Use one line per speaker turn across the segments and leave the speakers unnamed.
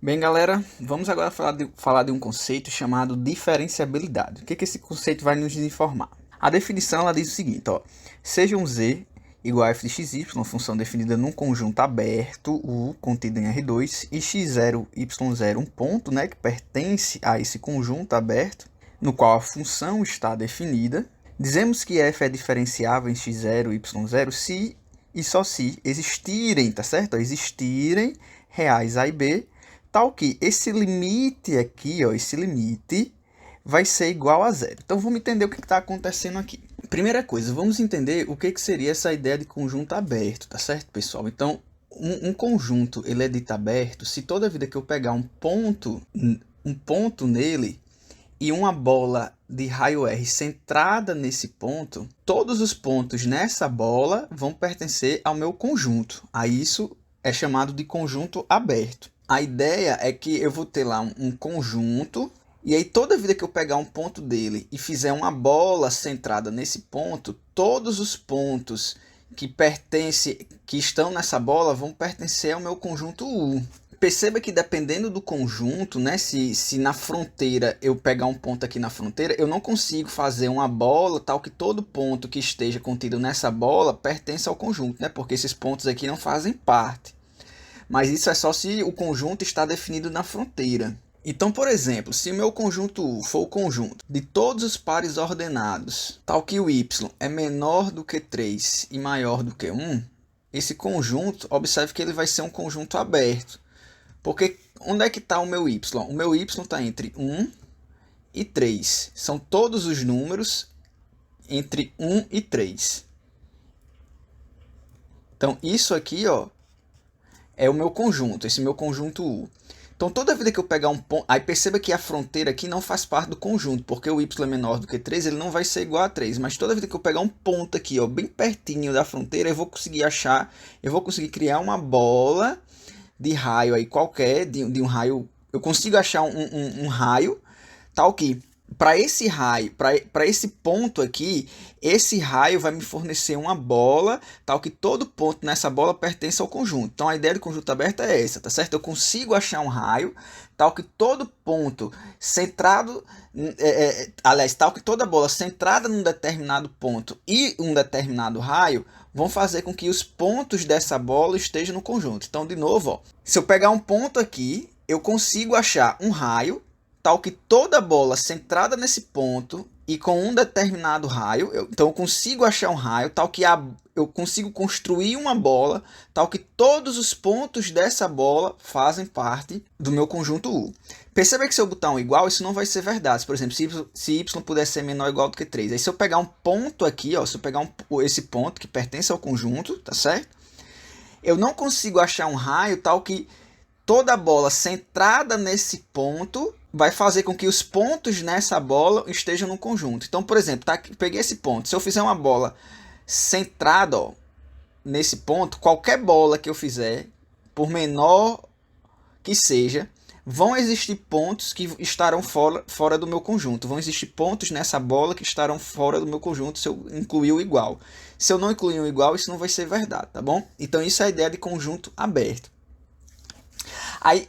Bem, galera, vamos agora falar de um conceito chamado diferenciabilidade. O que esse conceito vai nos informar? A definição ela diz o seguinte, ó, seja um z igual a f de xy, função definida num conjunto aberto, U, contido em R2, e x0, y0, um ponto, né, que pertence a esse conjunto aberto, no qual a função está definida. Dizemos que f é diferenciável em x0, y0, se e só se existirem, tá certo? Existirem reais a e b, tal que esse limite aqui, ó, esse limite vai ser igual a zero. Então vamos entender o que está acontecendo aqui. Primeira coisa, vamos entender o que seria essa ideia de conjunto aberto, tá certo, pessoal? Então, um conjunto ele é dito aberto se toda vida que eu pegar um ponto nele e uma bola de raio R centrada nesse ponto, todos os pontos nessa bola vão pertencer ao meu conjunto. Aí isso é chamado de conjunto aberto. A ideia é que eu vou ter lá um conjunto, e aí toda vida que eu pegar um ponto dele e fizer uma bola centrada nesse ponto, todos os pontos que estão nessa bola vão pertencer ao meu conjunto U. Perceba que dependendo do conjunto, né, se na fronteira eu pegar um ponto aqui na fronteira, eu não consigo fazer uma bola tal que todo ponto que esteja contido nessa bola pertença ao conjunto, né, porque esses pontos aqui não fazem parte. Mas isso é só se o conjunto está definido na fronteira. Então, por exemplo, se o meu conjunto U for o conjunto de todos os pares ordenados, tal que o y é menor do que 3 e maior do que 1, esse conjunto, observe que ele vai ser um conjunto aberto. Porque onde é que está o meu y? O meu y está entre 1 e 3. São todos os números entre 1 e 3. Então, isso aqui, ó, é o meu conjunto, esse meu conjunto U. Então, toda vida que eu pegar um ponto... Aí perceba que a fronteira aqui não faz parte do conjunto, porque o y é menor do que 3, ele não vai ser igual a 3. Mas toda vida que eu pegar um ponto aqui, ó, bem pertinho da fronteira, eu vou conseguir criar uma bola de raio aí qualquer, de um raio... Eu consigo achar um raio tal que para esse raio, para esse ponto aqui, esse raio vai me fornecer uma bola, tal que todo ponto nessa bola pertence ao conjunto. Então a ideia do conjunto aberto é essa, tá certo? Eu consigo achar um raio, tal que todo ponto centrado, aliás, tal que toda bola centrada num determinado ponto e um determinado raio vão fazer com que os pontos dessa bola estejam no conjunto. Então, de novo, ó, se eu pegar um ponto aqui, eu consigo achar um raio, tal que toda bola centrada nesse ponto e com um determinado raio, então eu consigo achar um raio, tal que eu consigo construir uma bola, tal que todos os pontos dessa bola fazem parte do meu conjunto U. Perceba que se eu botar um igual, isso não vai ser verdade. Por exemplo, se y puder ser menor ou igual do que 3. Aí se eu pegar um ponto aqui, ó, se eu pegar esse ponto que pertence ao conjunto, tá certo? Eu não consigo achar um raio tal que toda bola centrada nesse ponto vai fazer com que os pontos nessa bola estejam no conjunto. Então, por exemplo, tá, peguei esse ponto. Se eu fizer uma bola centrada, ó, nesse ponto, qualquer bola que eu fizer, por menor que seja, vão existir pontos que estarão fora do meu conjunto. Vão existir pontos nessa bola que estarão fora do meu conjunto se eu incluir o igual. Se eu não incluir o igual, isso não vai ser verdade, tá bom? Então, isso é a ideia de conjunto aberto. Aí,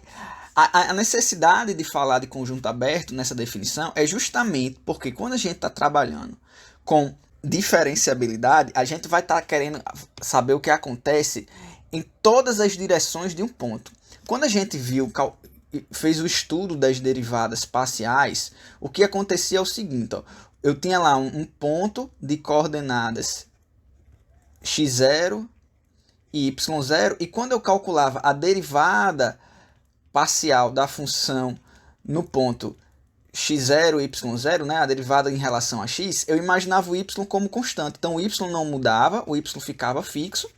a necessidade de falar de conjunto aberto nessa definição é justamente porque quando a gente está trabalhando com diferenciabilidade, a gente vai estar querendo saber o que acontece em todas as direções de um ponto. Quando a gente fez o estudo das derivadas parciais, o que acontecia é o seguinte, ó, eu tinha lá um ponto de coordenadas x0 e y0, e quando eu calculava a derivada parcial da função no ponto x0 e y0, né, a derivada em relação a x, eu imaginava o y como constante. Então o y não mudava, o y ficava fixo,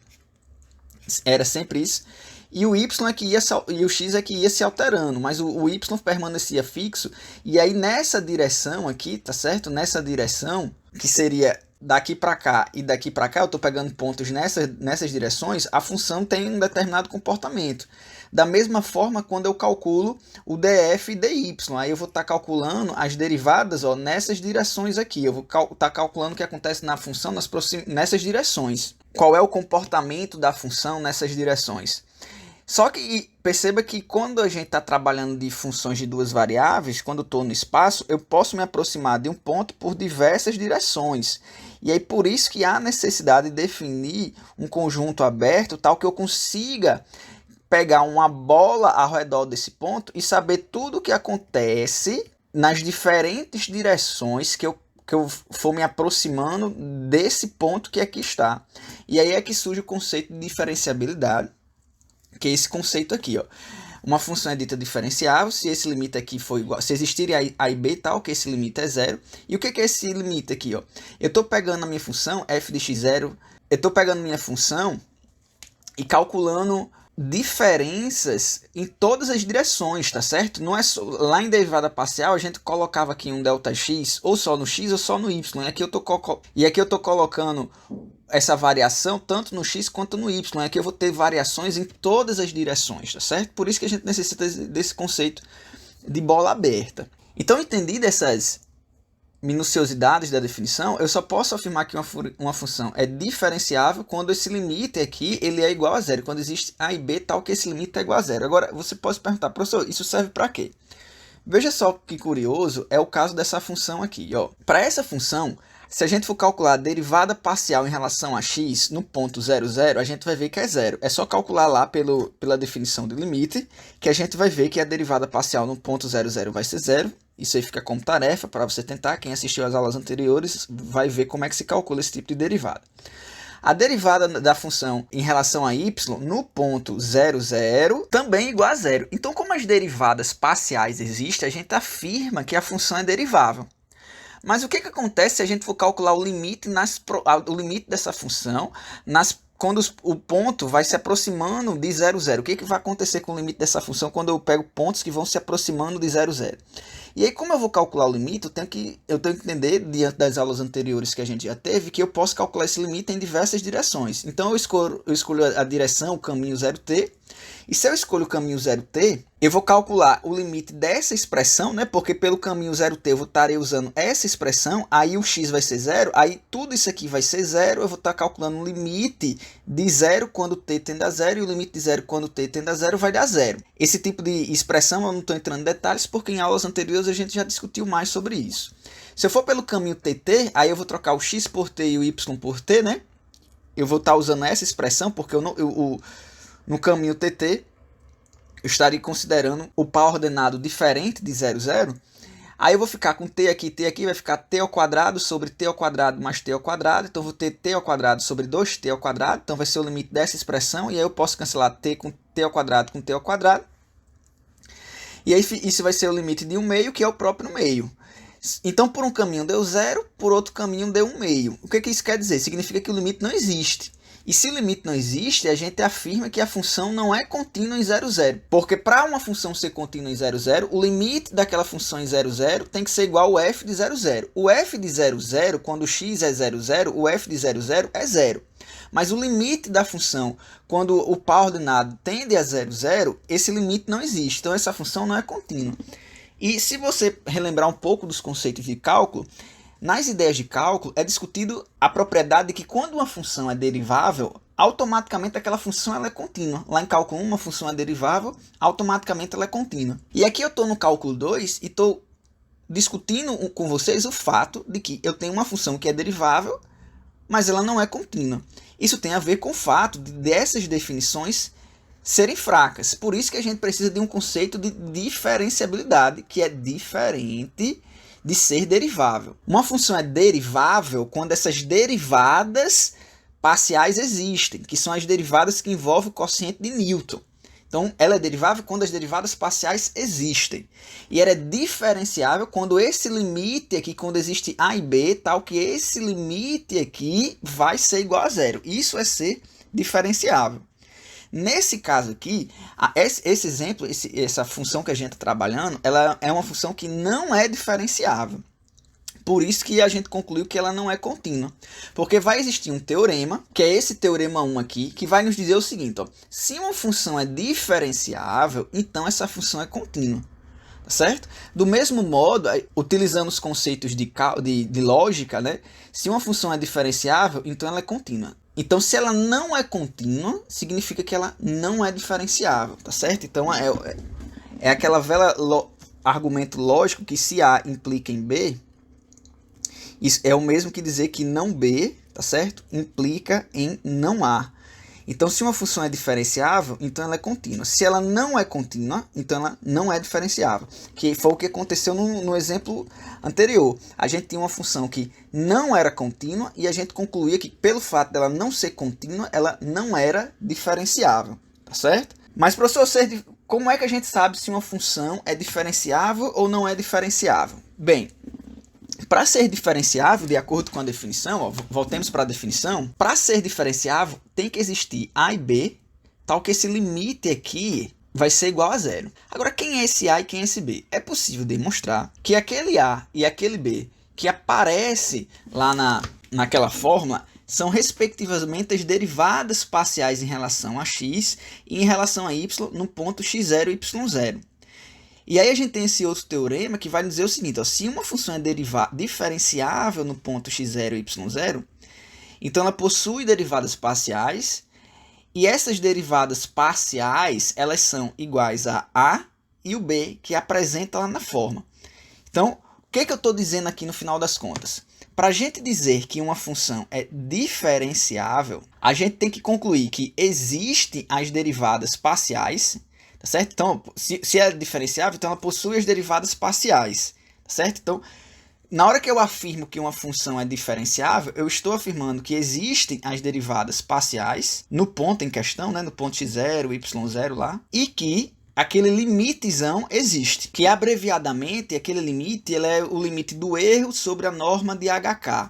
era sempre isso. E o y é que e o x é que ia se alterando, mas o y permanecia fixo. E aí nessa direção aqui, tá certo? Nessa direção, que seria daqui para cá e daqui para cá, eu estou pegando pontos nessas direções, a função tem um determinado comportamento. Da mesma forma, quando eu calculo o df e dy, aí eu vou estar calculando as derivadas, ó, nessas direções aqui. Eu vou estar calculando o que acontece na função nessas direções. Qual é o comportamento da função nessas direções? Só que perceba que quando a gente está trabalhando de funções de duas variáveis, quando eu estou no espaço, eu posso me aproximar de um ponto por diversas direções. E aí por isso que há necessidade de definir um conjunto aberto tal que eu consiga pegar uma bola ao redor desse ponto e saber tudo o que acontece nas diferentes direções que eu for me aproximando desse ponto que aqui está. E aí é que surge o conceito de diferenciabilidade, que é esse conceito aqui, ó. Uma função é dita diferenciável se esse limite aqui for igual, se existirem a e b tal, que esse limite é zero. E o que é esse limite aqui, ó? Eu estou pegando a minha função f de x0, eu estou pegando minha função e calculando diferenças em todas as direções, tá certo? Não é só, lá em derivada parcial a gente colocava aqui um ΔX ou só no x ou só no y. E aqui eu tô colocando essa variação tanto no x quanto no y. Aqui eu vou ter variações em todas as direções, tá certo? Por isso que a gente necessita desse conceito de bola aberta. Então, entendido essas minuciosidades da definição, eu só posso afirmar que uma função é diferenciável quando esse limite aqui ele é igual a zero, quando existe a e b tal que esse limite é igual a zero. Agora, você pode se perguntar, professor, isso serve para quê? Veja só que curioso é o caso dessa função aqui. Para essa função, se a gente for calcular a derivada parcial em relação a x no ponto 0, 0, a gente vai ver que é zero. É só calcular lá pela definição de limite, que a gente vai ver que a derivada parcial no ponto 0, 0 vai ser zero. Isso aí fica como tarefa para você tentar. Quem assistiu às aulas anteriores vai ver como é que se calcula esse tipo de derivada. A derivada da função em relação a y no ponto 0, 0 também é igual a zero. Então, como as derivadas parciais existem, a gente afirma que a função é derivável. Mas o que acontece se a gente for calcular o limite dessa função quando o ponto vai se aproximando de 0, 0? O que vai acontecer com o limite dessa função quando eu pego pontos que vão se aproximando de 0, 0? E aí, como eu vou calcular o limite, eu tenho que entender, diante das aulas anteriores que a gente já teve, que eu posso calcular esse limite em diversas direções. Então, eu escolho a direção, o caminho 0t. E se eu escolho o caminho 0t, eu vou calcular o limite dessa expressão, né? Porque pelo caminho 0t eu estarei usando essa expressão, aí o x vai ser 0, aí tudo isso aqui vai ser 0, eu vou estar calculando o limite de 0 quando t tende a 0 e o limite de 0 quando t tende a 0 vai dar 0. Esse tipo de expressão eu não estou entrando em detalhes porque em aulas anteriores a gente já discutiu mais sobre isso. Se eu for pelo caminho tt, aí eu vou trocar o x por t e o y por t, né? Eu vou estar usando essa expressão porque no caminho tt, eu estaria considerando o par ordenado diferente de 0, 0. Aí eu vou ficar com t aqui vai ficar t ao quadrado sobre t ao quadrado mais t ao quadrado. Então eu vou ter t ao quadrado sobre 2t ao quadrado. Então vai ser o limite dessa expressão. E aí eu posso cancelar t com t ao quadrado com t ao quadrado. E aí isso vai ser o limite de 1 meio, que é o próprio meio. Então por um caminho deu 0, por outro caminho deu 1 meio. O que isso quer dizer? Significa que o limite não existe. E se o limite não existe, a gente afirma que a função não é contínua em 0, 0. Porque para uma função ser contínua em 0, 0, o limite daquela função em 0, 0 tem que ser igual ao f de 0, 0. O f de 0, 0, quando x é 0, 0, o f de 0, 0 é 0. Mas o limite da função, quando o par ordenado tende a 0, 0, esse limite não existe. Então essa função não é contínua. E se você relembrar um pouco dos conceitos de cálculo, nas ideias de cálculo é discutido a propriedade de que quando uma função é derivável, automaticamente aquela função ela é contínua. Lá em cálculo 1, uma função é derivável, automaticamente ela é contínua. E aqui eu estou no cálculo 2 e estou discutindo com vocês o fato de que eu tenho uma função que é derivável, mas ela não é contínua. Isso tem a ver com o fato dessas definições serem fracas. Por isso que a gente precisa de um conceito de diferenciabilidade, que é diferente de ser derivável. Uma função é derivável quando essas derivadas parciais existem, que são as derivadas que envolvem o quociente de Newton. Então, ela é derivável quando as derivadas parciais existem. E ela é diferenciável quando esse limite aqui, quando existe a e b, tal que esse limite aqui vai ser igual a zero. Isso é ser diferenciável. Nesse caso aqui, esse exemplo, essa função que a gente está trabalhando, ela é uma função que não é diferenciável. Por isso que a gente concluiu que ela não é contínua. Porque vai existir um teorema, que é esse teorema 1 aqui, que vai nos dizer o seguinte, ó, se uma função é diferenciável, então essa função é contínua. Tá certo? Do mesmo modo, utilizando os conceitos de lógica, né? Se uma função é diferenciável, então ela é contínua. Então, se ela não é contínua, significa que ela não é diferenciável, tá certo? Então, é aquela velha argumento lógico que se A implica em B, isso é o mesmo que dizer que não B, tá certo? Implica em não A. Então, se uma função é diferenciável, então ela é contínua. Se ela não é contínua, então ela não é diferenciável. Que foi o que aconteceu no exemplo anterior. A gente tinha uma função que não era contínua e a gente concluía que, pelo fato dela não ser contínua, ela não era diferenciável. Tá certo? Mas, professor, como é que a gente sabe se uma função é diferenciável ou não é diferenciável? Bem, para ser diferenciável, de acordo com a definição, ó, voltemos para a definição, para ser diferenciável tem que existir A e B, tal que esse limite aqui vai ser igual a zero. Agora, quem é esse A e quem é esse B? É possível demonstrar que aquele A e aquele B que aparece lá naquela fórmula são respectivamente as derivadas parciais em relação a x e em relação a y no ponto x0 e y0. E aí a gente tem esse outro teorema que vai dizer o seguinte, ó, se uma função é diferenciável no ponto x0 e y0, então ela possui derivadas parciais, e essas derivadas parciais, elas são iguais a e o b, que apresenta lá na forma. Então, o que eu estou dizendo aqui no final das contas? Para a gente dizer que uma função é diferenciável, a gente tem que concluir que existem as derivadas parciais, tá certo? Então, se é diferenciável, então ela possui as derivadas parciais, tá certo? Então, na hora que eu afirmo que uma função é diferenciável, eu estou afirmando que existem as derivadas parciais no ponto em questão, né, no ponto x0, y0 lá, e que aquele limitezão existe, que abreviadamente aquele limite ele é o limite do erro sobre a norma de HK.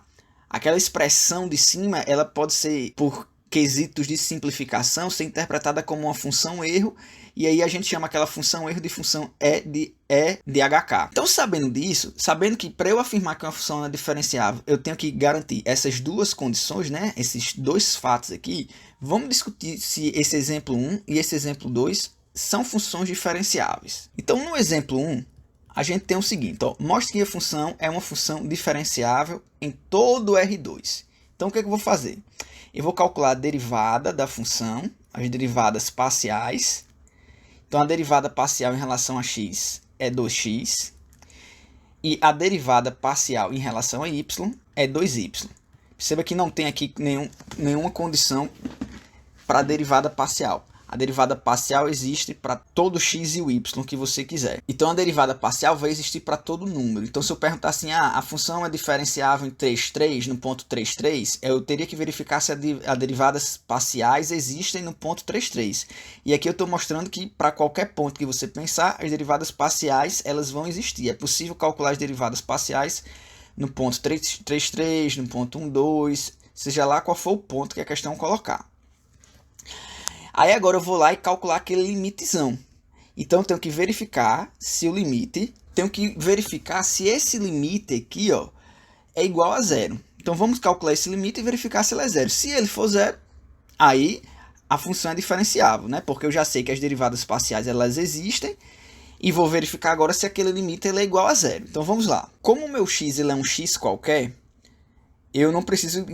Aquela expressão de cima, ela pode ser, por quesitos de simplificação, ser interpretada como uma função erro, e aí a gente chama aquela função erro de função E de HK. Então, sabendo disso, sabendo que para eu afirmar que uma função é diferenciável, eu tenho que garantir essas duas condições, né? Esses dois fatos aqui, vamos discutir se esse exemplo 1 e esse exemplo 2 são funções diferenciáveis. Então, no exemplo 1, a gente tem o seguinte, ó, mostre que a função é uma função diferenciável em todo R2. Então, o que eu vou fazer? Eu vou calcular a derivada da função, as derivadas parciais. Então, a derivada parcial em relação a x é 2x. E a derivada parcial em relação a y é 2y. Perceba que não tem aqui nenhuma condição para a derivada parcial. A derivada parcial existe para todo x e o y que você quiser. Então, a derivada parcial vai existir para todo número. Então, se eu perguntar assim, a função é diferenciável em 3, 3, no ponto 3, 3, eu teria que verificar se as derivadas parciais existem no ponto 3, 3. E aqui eu estou mostrando que para qualquer ponto que você pensar, as derivadas parciais elas vão existir. É possível calcular as derivadas parciais no ponto 3, 3, 3, no ponto 1, 2, seja lá qual for o ponto que a questão colocar. Aí agora eu vou lá e calcular aquele limitezão. Então eu tenho que verificar se o limite, tenho que verificar se esse limite aqui, ó, é igual a zero. Então vamos calcular esse limite e verificar se ele é zero. Se ele for zero, aí a função é diferenciável, né? Porque eu já sei que as derivadas parciais elas existem e vou verificar agora se aquele limite ele é igual a zero. Então vamos lá. Como o meu x ele é um x qualquer, eu não preciso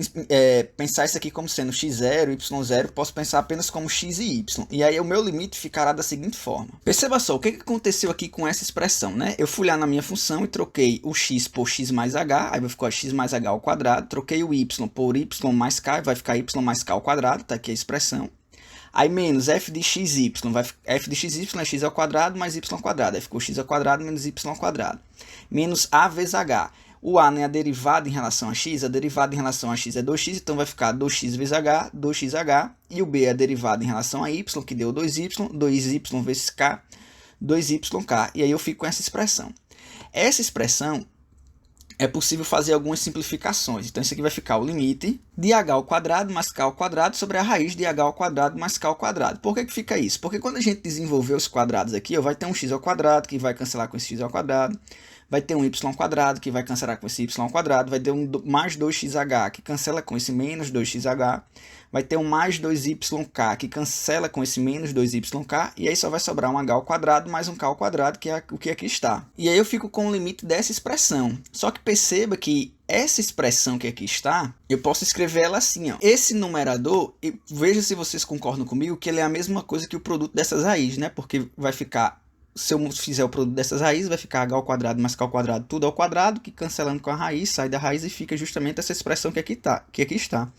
pensar isso aqui como sendo x0, y0, posso pensar apenas como x e y. E aí o meu limite ficará da seguinte forma. Perceba só, o que aconteceu aqui com essa expressão, né? Eu fui lá na minha função e troquei o x por x mais h, aí vai ficar x mais h ao quadrado. Troquei o y por y mais k, vai ficar y mais k ao quadrado, tá aqui a expressão. Aí menos f de xy, f de xy é x ao quadrado mais y ao quadrado. Aí ficou x ao quadrado menos y ao quadrado. Menos a vezes h. O a, né, a derivada em relação a x, a derivada em relação a x é 2x, então vai ficar 2x vezes h, 2xh. E o b é a derivada em relação a y, que deu 2y, 2y vezes k, 2yk. E aí eu fico com essa expressão. Essa expressão é possível fazer algumas simplificações. Então isso aqui vai ficar o limite de h ao quadrado mais k ao quadrado sobre a raiz de h ao quadrado mais k ao quadrado. Por que fica isso? Porque quando a gente desenvolver os quadrados aqui, vai ter um x ao quadrado, que vai cancelar com esse x ao quadrado. vai ter um y² que vai cancelar com esse y², vai ter um mais 2xh que cancela com esse menos 2xh, vai ter um mais 2yk que cancela com esse menos 2yk, e aí só vai sobrar um h² mais um k², que é o que aqui está. E aí eu fico com o limite dessa expressão. Só que perceba que essa expressão que aqui está, eu posso escrever ela assim, ó. Esse numerador, veja se vocês concordam comigo, que ele é a mesma coisa que o produto dessas raízes, né? Porque vai ficar, se eu fizer o produto dessas raízes, vai ficar h² mais k², tudo ao quadrado, que cancelando com a raiz, sai da raiz e fica justamente essa expressão que aqui está.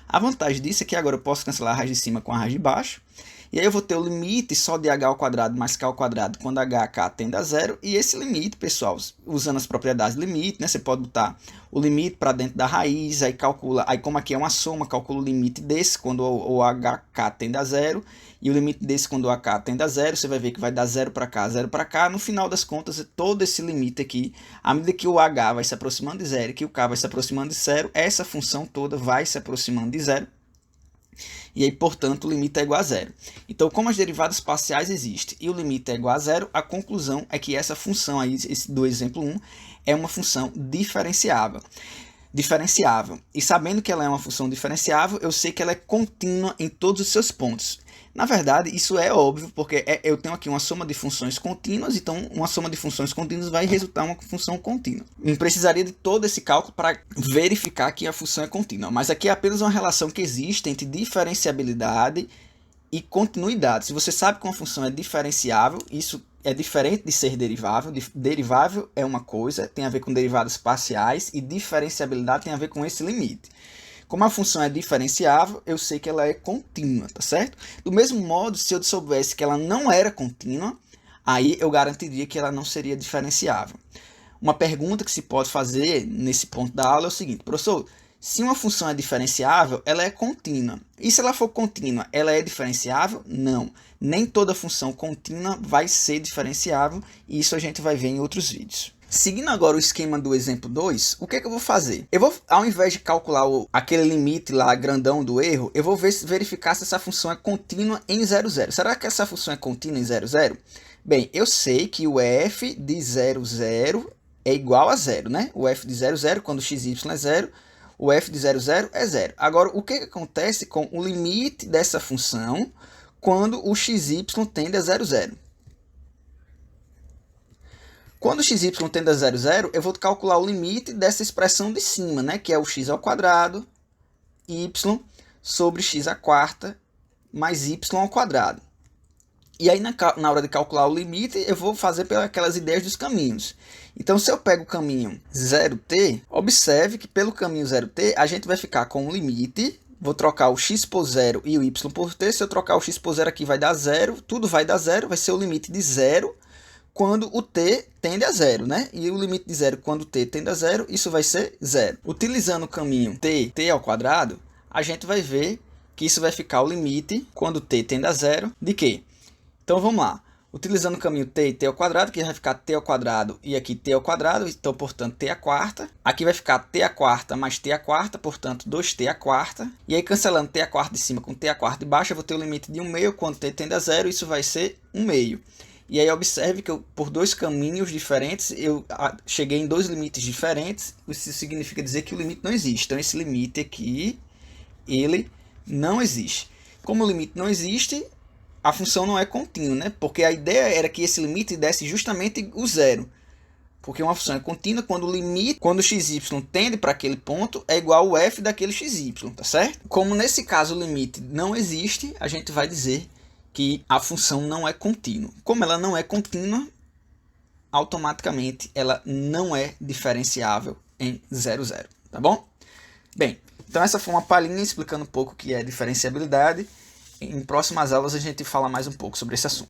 A vantagem disso é que agora eu posso cancelar a raiz de cima com a raiz de baixo. E aí eu vou ter o limite só de h² mais k² quando hk tende a zero. E esse limite, pessoal, usando as propriedades de limite, né? Você pode botar o limite para dentro da raiz, aí calcula, aí como aqui é uma soma, calcula o limite desse quando o hk tende a zero. E o limite desse quando o ak tende a zero, você vai ver que vai dar 0 para cá, 0 para cá. No final das contas, todo esse limite aqui, à medida que o h vai se aproximando de zero e que o k vai se aproximando de zero, essa função toda vai se aproximando de zero. E aí, portanto, o limite é igual a zero. Então, como as derivadas parciais existem e o limite é igual a zero, a conclusão é que essa função aí, do exemplo 1, é uma função diferenciável. E sabendo que ela é uma função diferenciável, eu sei que ela é contínua em todos os seus pontos. Na verdade, isso é óbvio, porque eu tenho aqui uma soma de funções contínuas, então uma soma de funções contínuas vai resultar uma função contínua. Não precisaria de todo esse cálculo para verificar que a função é contínua, mas aqui é apenas uma relação que existe entre diferenciabilidade e continuidade. Se você sabe que uma função é diferenciável, isso é diferente de ser derivável. Derivável é uma coisa, tem a ver com derivadas parciais, e diferenciabilidade tem a ver com esse limite. Como a função é diferenciável, eu sei que ela é contínua, tá certo? Do mesmo modo, se eu soubesse que ela não era contínua, aí eu garantiria que ela não seria diferenciável. Uma pergunta que se pode fazer nesse ponto da aula é o seguinte: professor, se uma função é diferenciável, ela é contínua. E se ela for contínua, ela é diferenciável? Não. Nem toda função contínua vai ser diferenciável, e isso a gente vai ver em outros vídeos. Seguindo agora o esquema do exemplo 2, o que é que eu vou fazer? Eu vou, ao invés de calcular aquele limite lá grandão do erro, eu vou verificar se essa função é contínua em 0, 0. Será que essa função é contínua em 0, 0? Bem, eu sei que o f de 0, 0 é igual a 0, né? O f de 0, 0, quando xy é 0, o f de 0, 0 é 0. Agora, o que acontece com o limite dessa função quando o xy tende a 0, 0? Quando o xy tende a 0, 0, eu vou calcular o limite dessa expressão de cima, né? Que é o x² y sobre x² mais y². E aí, na hora de calcular o limite, eu vou fazer pelas ideias dos caminhos. Então, se eu pego o caminho 0t, observe que pelo caminho 0t, a gente vai ficar com o limite. Vou trocar o x por 0 e o y por t. Se eu trocar o x por 0 aqui, vai dar 0. Tudo vai dar 0, vai ser o limite de 0 quando o t tende a 0, né? E o limite de 0 quando o t tende a 0, isso vai ser 0. Utilizando o caminho t², a gente vai ver que isso vai ficar o limite, quando t tende a 0, de quê? Então, vamos lá. Utilizando o caminho t e t², que vai ficar t² e aqui t², então, portanto, t². Aqui vai ficar t² mais t², portanto, 2t². E aí, cancelando t² de cima com t² de baixo, eu vou ter o limite de 1/2, quando t tende a 0, isso vai ser 1/2. E aí, observe que por dois caminhos diferentes, eu cheguei em dois limites diferentes. Isso significa dizer que o limite não existe. Então, esse limite aqui, ele não existe. Como o limite não existe, a função não é contínua, né? Porque a ideia era que esse limite desse justamente o zero. Porque uma função é contínua quando o limite, quando o xy tende para aquele ponto, é igual ao f daquele xy, tá certo? Como nesse caso o limite não existe, a gente vai dizer que a função não é contínua. Como ela não é contínua, automaticamente ela não é diferenciável em 0, 0, tá bom? Bem, então essa foi uma palhinha explicando um pouco o que é diferenciabilidade. Em próximas aulas a gente fala mais um pouco sobre esse assunto.